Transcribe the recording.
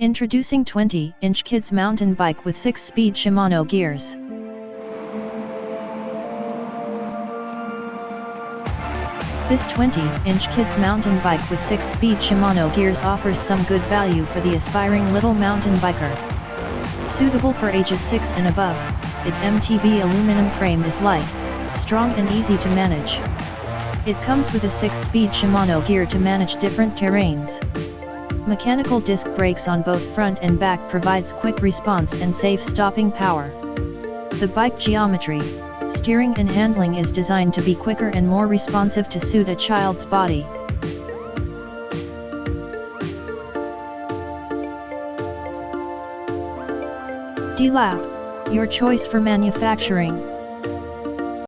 Introducing 20-inch kids mountain bike with 6-speed Shimano gears. This 20-inch kids mountain bike with 6-speed Shimano gears offers some good value for the aspiring little mountain biker. Suitable for ages 6 and above, its MTB aluminum frame is light, strong and easy to manage. It comes with a 6-speed Shimano gear to manage different terrains. Mechanical disc brakes on both front and back provides quick response and safe stopping power. The bike geometry, steering and handling is designed to be quicker and more responsive to suit a child's body. DLAP, your choice for manufacturing.